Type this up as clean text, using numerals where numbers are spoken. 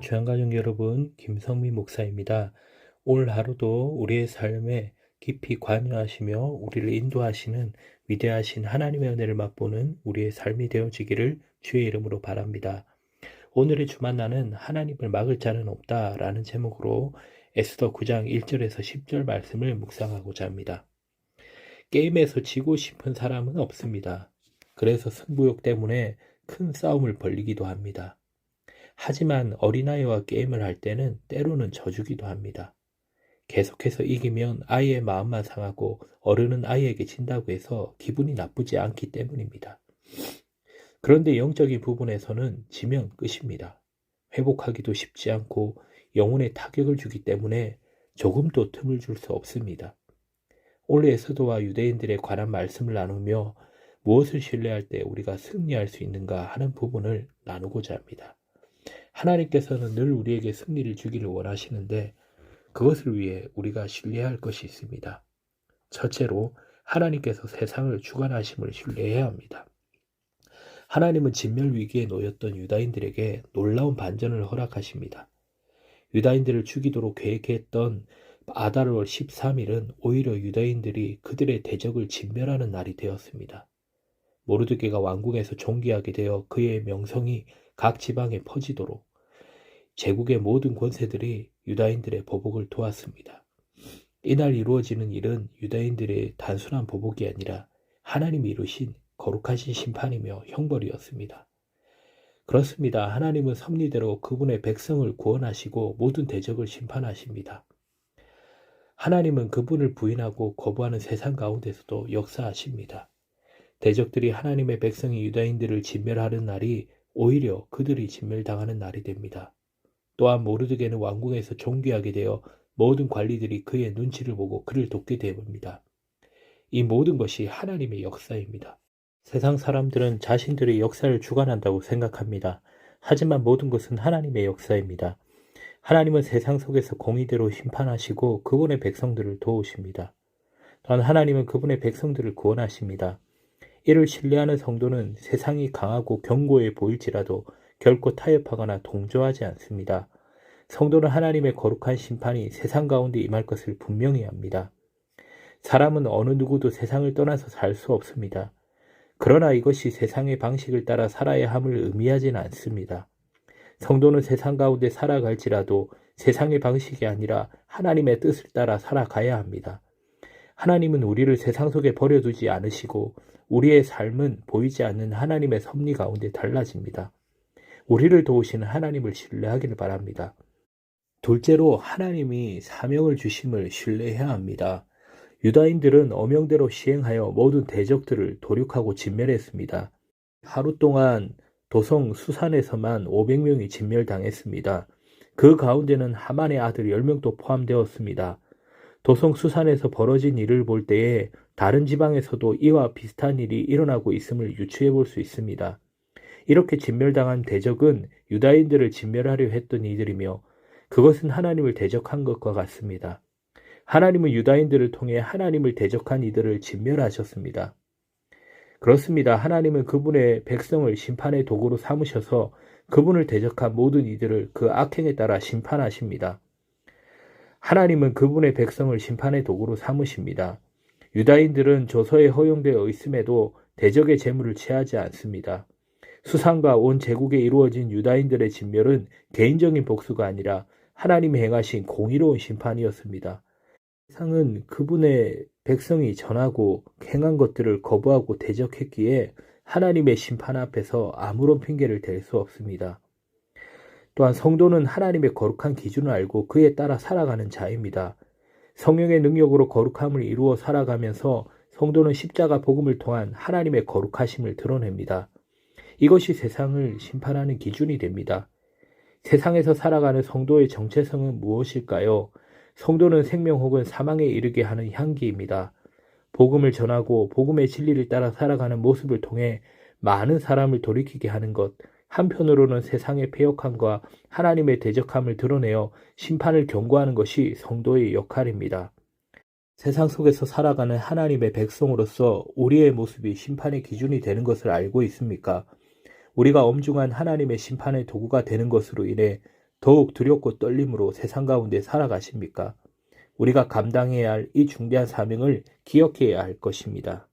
주안가족 여러분, 김성민 목사입니다. 오늘 하루도 우리의 삶에 깊이 관여하시며 우리를 인도하시는 위대하신 하나님의 은혜를 맛보는 우리의 삶이 되어지기를 주의 이름으로 바랍니다. 오늘의 주만나는 하나님을 막을 자는 없다라는 제목으로 에스더 9장 1절에서 10절 말씀을 묵상하고자 합니다. 게임에서 지고 싶은 사람은 없습니다. 그래서 승부욕 때문에 큰 싸움을 벌이기도 합니다. 하지만 어린아이와 게임을 할 때는 때로는 져주기도 합니다. 계속해서 이기면 아이의 마음만 상하고 어른은 아이에게 진다고 해서 기분이 나쁘지 않기 때문입니다. 그런데 영적인 부분에서는 지면 끝입니다. 회복하기도 쉽지 않고 영혼에 타격을 주기 때문에 조금도 틈을 줄 수 없습니다. 오늘 에스더와 유대인들에 관한 말씀을 나누며 무엇을 신뢰할 때 우리가 승리할 수 있는가 하는 부분을 나누고자 합니다. 하나님께서는 늘 우리에게 승리를 주기를 원하시는데 그것을 위해 우리가 신뢰해야 할 것이 있습니다. 첫째로 하나님께서 세상을 주관하심을 신뢰해야 합니다. 하나님은 진멸 위기에 놓였던 유다인들에게 놀라운 반전을 허락하십니다. 유다인들을 죽이도록 계획했던 아달월 13일은 오히려 유다인들이 그들의 대적을 진멸하는 날이 되었습니다. 모르드게가 왕궁에서 존귀하게 되어 그의 명성이 각 지방에 퍼지도록 제국의 모든 권세들이 유다인들의 보복을 도왔습니다. 이날 이루어지는 일은 유다인들의 단순한 보복이 아니라 하나님이 이루신 거룩하신 심판이며 형벌이었습니다. 그렇습니다. 하나님은 섭리대로 그분의 백성을 구원하시고 모든 대적을 심판하십니다. 하나님은 그분을 부인하고 거부하는 세상 가운데서도 역사하십니다. 대적들이 하나님의 백성이 유다인들을 진멸하는 날이 오히려 그들이 진멸당하는 날이 됩니다. 또한 모르드게는 왕궁에서 존귀하게 되어 모든 관리들이 그의 눈치를 보고 그를 돕게 됩니다. 이 모든 것이 하나님의 역사입니다. 세상 사람들은 자신들의 역사를 주관한다고 생각합니다. 하지만 모든 것은 하나님의 역사입니다. 하나님은 세상 속에서 공의대로 심판하시고 그분의 백성들을 도우십니다. 또한 하나님은 그분의 백성들을 구원하십니다. 이를 신뢰하는 성도는 세상이 강하고 견고해 보일지라도 결코 타협하거나 동조하지 않습니다. 성도는 하나님의 거룩한 심판이 세상 가운데 임할 것을 분명히 합니다. 사람은 어느 누구도 세상을 떠나서 살 수 없습니다. 그러나 이것이 세상의 방식을 따라 살아야 함을 의미하지는 않습니다. 성도는 세상 가운데 살아갈지라도 세상의 방식이 아니라 하나님의 뜻을 따라 살아가야 합니다. 하나님은 우리를 세상 속에 버려두지 않으시고 우리의 삶은 보이지 않는 하나님의 섭리 가운데 달라집니다. 우리를 도우시는 하나님을 신뢰하기를 바랍니다. 둘째로 하나님이 사명을 주심을 신뢰해야 합니다. 유다인들은 어명대로 시행하여 모든 대적들을 도륙하고 진멸했습니다. 하루 동안 도성 수산에서만 500명이 진멸당했습니다. 그 가운데는 하만의 아들 10명도 포함되었습니다. 도성 수산에서 벌어진 일을 볼 때에 다른 지방에서도 이와 비슷한 일이 일어나고 있음을 유추해 볼 수 있습니다. 이렇게 진멸당한 대적은 유다인들을 진멸하려 했던 이들이며 그것은 하나님을 대적한 것과 같습니다. 하나님은 유다인들을 통해 하나님을 대적한 이들을 진멸하셨습니다. 그렇습니다. 하나님은 그분의 백성을 심판의 도구로 삼으셔서 그분을 대적한 모든 이들을 그 악행에 따라 심판하십니다. 하나님은 그분의 백성을 심판의 도구로 삼으십니다. 유다인들은 조서에 허용되어 있음에도 대적의 재물을 취하지 않습니다. 수산과 온 제국에 이루어진 유다인들의 진멸은 개인적인 복수가 아니라 하나님이 행하신 공의로운 심판이었습니다. 세상은 그분의 백성이 전하고 행한 것들을 거부하고 대적했기에 하나님의 심판 앞에서 아무런 핑계를 댈 수 없습니다. 또한 성도는 하나님의 거룩한 기준을 알고 그에 따라 살아가는 자입니다. 성령의 능력으로 거룩함을 이루어 살아가면서 성도는 십자가 복음을 통한 하나님의 거룩하심을 드러냅니다. 이것이 세상을 심판하는 기준이 됩니다. 세상에서 살아가는 성도의 정체성은 무엇일까요? 성도는 생명 혹은 사망에 이르게 하는 향기입니다. 복음을 전하고 복음의 진리를 따라 살아가는 모습을 통해 많은 사람을 돌이키게 하는 것, 한편으로는 세상의 패역함과 하나님의 대적함을 드러내어 심판을 경고하는 것이 성도의 역할입니다. 세상 속에서 살아가는 하나님의 백성으로서 우리의 모습이 심판의 기준이 되는 것을 알고 있습니까? 우리가 엄중한 하나님의 심판의 도구가 되는 것으로 인해 더욱 두렵고 떨림으로 세상 가운데 살아가십니까? 우리가 감당해야 할 이 중대한 사명을 기억해야 할 것입니다.